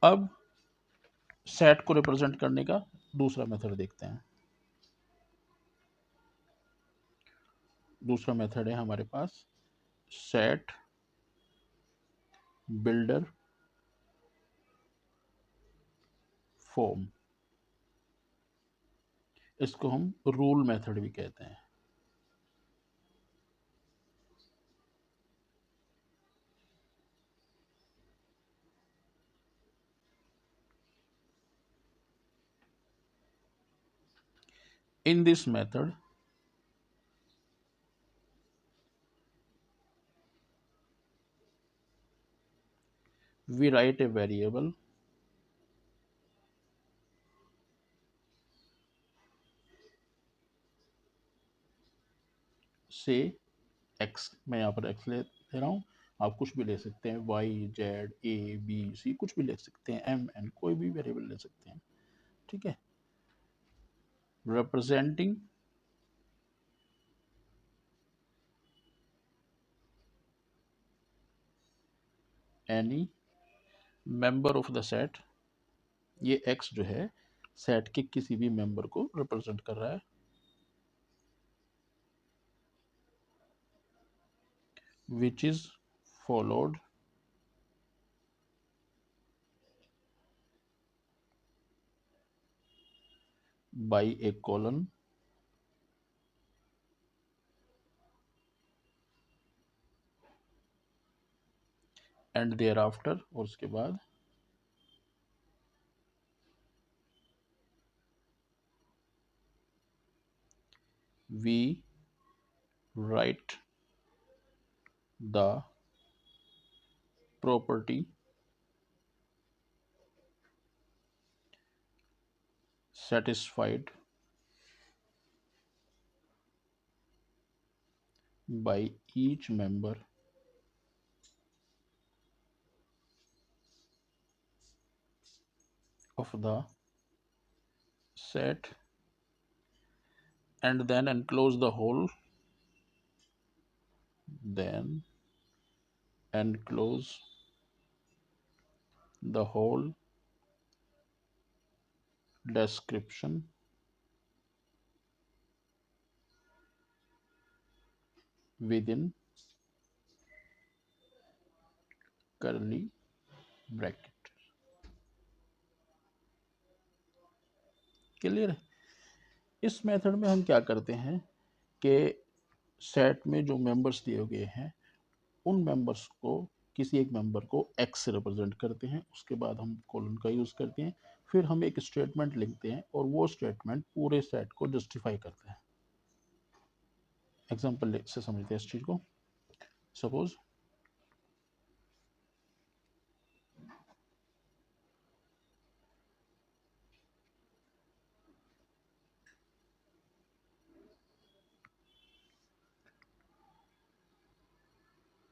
अब सेट को रिप्रेजेंट करने का दूसरा मेथड देखते हैं। दूसरा मेथड है हमारे पास सेट बिल्डर फॉर्म। इसको हम रूल मेथड भी कहते हैं। In this method, we write a variable say x, मैं यहाँ पर x ले रहा हूँ, आप कुछ भी ले सकते हैं, y, z, a, b, c, कुछ भी ले सकते हैं, m, n, कोई भी वेरिएबल ले सकते हैं, ठीक है। representing any member of the set, ये x जो है सेट के किसी भी मेंबर को रिप्रेजेंट कर रहा है, which is followed by a colon and thereafter, और उसके बाद we write the property satisfied by each member of the set and then enclose the whole, then enclose the whole description within curly bracket। Clear है। इस method में हम क्या करते हैं कि सेट में जो मेंबर्स दिए गए हैं उन मेंबर्स को, किसी एक मेंबर को x से रिप्रेजेंट करते हैं, उसके बाद हम कोलन का यूज करते हैं, फिर हम एक स्टेटमेंट लिखते हैं और वो स्टेटमेंट पूरे सेट को जस्टिफाई करते हैं। एग्जांपल से समझते हैं इस चीज को। Suppose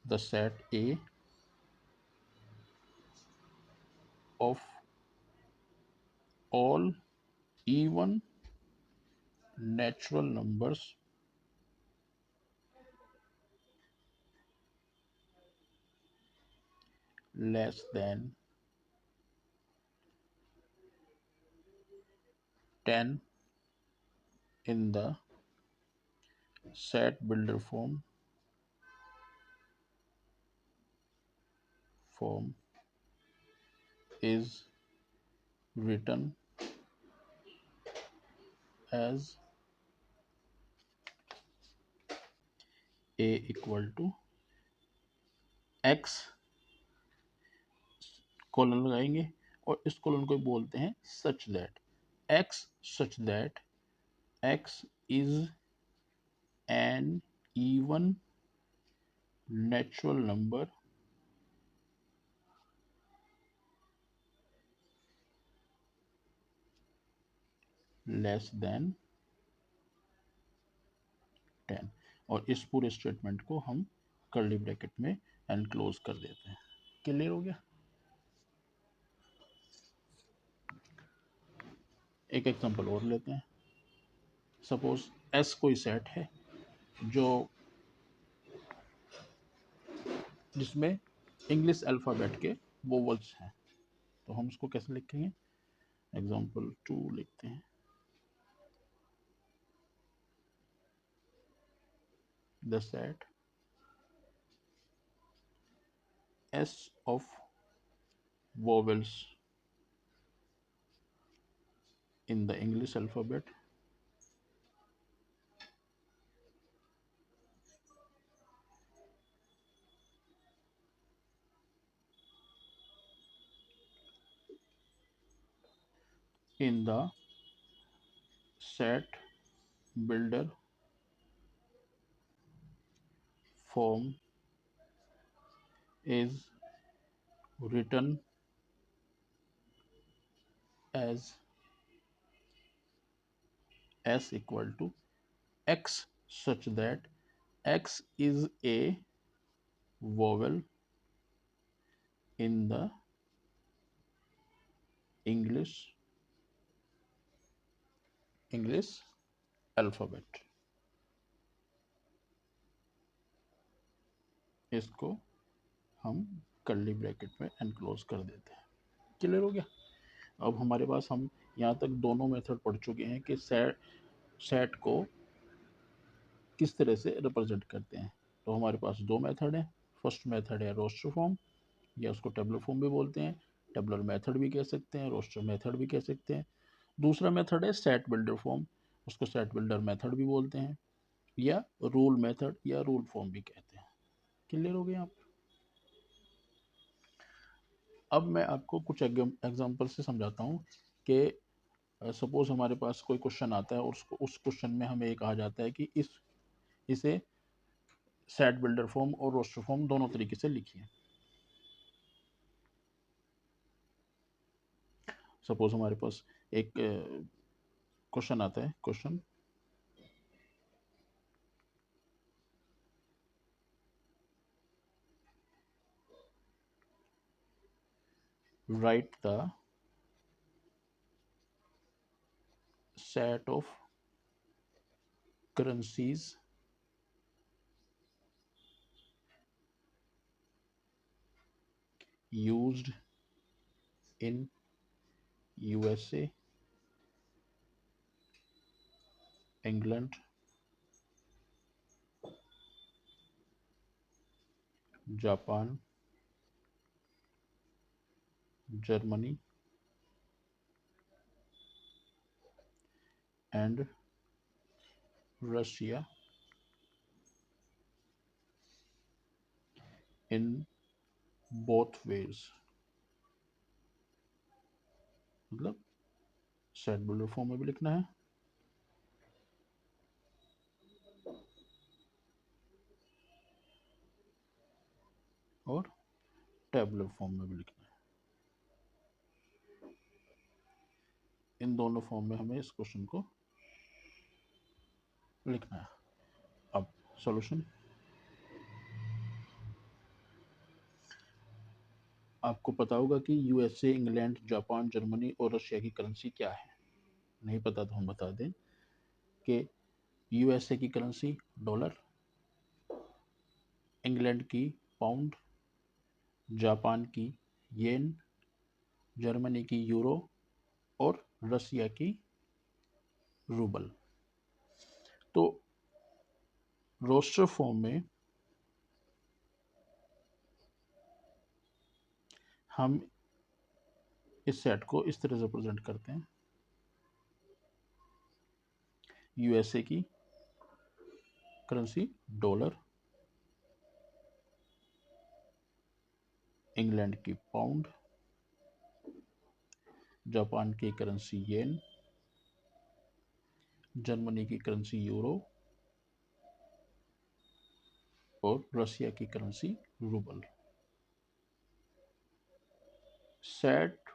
the set A of all even natural numbers less than 10 in the set builder form is written as A equal to x, colon लगाएंगे और इस कॉलन को बोलते हैं such that x is an even natural number less than 10, और इस पूरे statement को हम कर्ली ब्रैकेट में एनक्लोज कर देते हैं। क्लियर हो गया। एक एग्जांपल और लेते हैं। सपोज एस कोई सेट है जो जिसमें इंग्लिश अल्फ़ाबेट के वोवल्स हैं, तो हम उसको कैसे लिखेंगे, एग्जाम्पल 2 लिखते हैं। The set S of vowels in the English alphabet in the set builder form is written as S equal to X such that X is a vowel in the English alphabet। इसको हम curly bracket में enclose कर देते हैं। Clear हो गया। अब हमारे पास हम यहाँ तक दोनों मेथड पढ़ चुके हैं कि सेट को किस तरह से रिप्रेजेंट करते हैं। तो हमारे पास दो मेथड हैं। फर्स्ट मेथड है रोस्टर फॉर्म, या उसको टेबलर फॉर्म भी बोलते हैं, टेबलर मेथड भी कह सकते हैं, रोस्टर मेथड भी कह सकते हैं। दूसरा मेथड है सेट बिल्डर फॉर्म, उसको सेट बिल्डर मेथड भी बोलते हैं, या रूल मेथड या रूल फॉर्म भी कहते हैं। क्लियर हो गए आप। अब मैं आपको कुछ एग्जांपल से समझाता हूँ कि सपोज हमारे पास कोई क्वेश्चन आता है और उस क्वेश्चन में हमें ये कहा जाता है कि इसे सेट बिल्डर फॉर्म और रोस्टर फॉर्म दोनों तरीके से लिखिए। सपोज हमारे पास एक क्वेश्चन आता है, question write the set of currencies used in USA, England, Japan, Germany and Russia in both ways। मतलब सेट बिल्डर फॉर्म में भी लिखना है और टेबलर फॉर्म में भी लिखना है। इन दोनों फॉर्म में हमें इस क्वेश्चन को लिखना है। अब सॉल्यूशन, आपको पता होगा कि यूएसए, इंग्लैंड, जापान, जर्मनी और रशिया की करेंसी क्या है। नहीं पता तो हम बता दें कि यूएसए की करेंसी डॉलर, इंग्लैंड की पाउंड, जापान की येन, जर्मनी की यूरो और रसिया की रूबल। तो रोस्टर फॉर्म में हम इस सेट को इस तरह से रिप्रेजेंट करते हैं। यूएसए की करेंसी डॉलर, इंग्लैंड की पाउंड, जापान की करेंसी येन, जर्मनी की करेंसी यूरो और रसिया की currency rouble. Set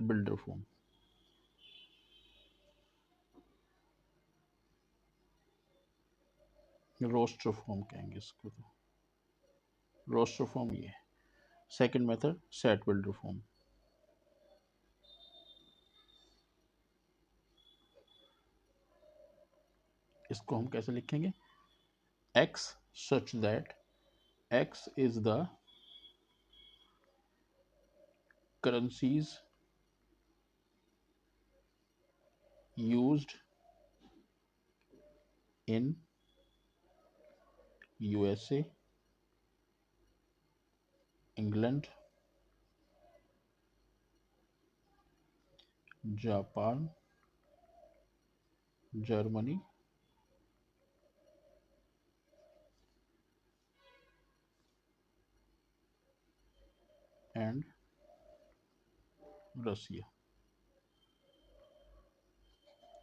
builder form, roster form कहेंगे इसको। तो रोस्टर फॉर्म ये है। Second method set builder form. इसको हम कैसे लिखेंगे, x such that x is the currencies used in USA, England, Japan, Germany, and रसिया,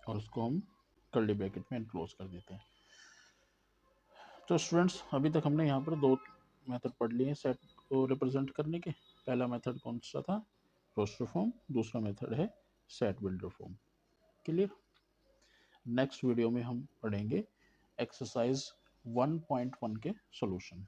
और उसको हम कर्ली ब्रैकेट में एनक्लोज कर देते हैं। तो स्टूडेंट्स, अभी तक हमने यहाँ पर दो मेथड पढ़ लिए हैं सेट को रिप्रेजेंट करने के। पहला मेथड कौन सा था? Roster form. दूसरा मेथड है set builder form. Clear? Next video में हम पढ़ेंगे एक्सरसाइज 1.1 के सॉल्यूशन।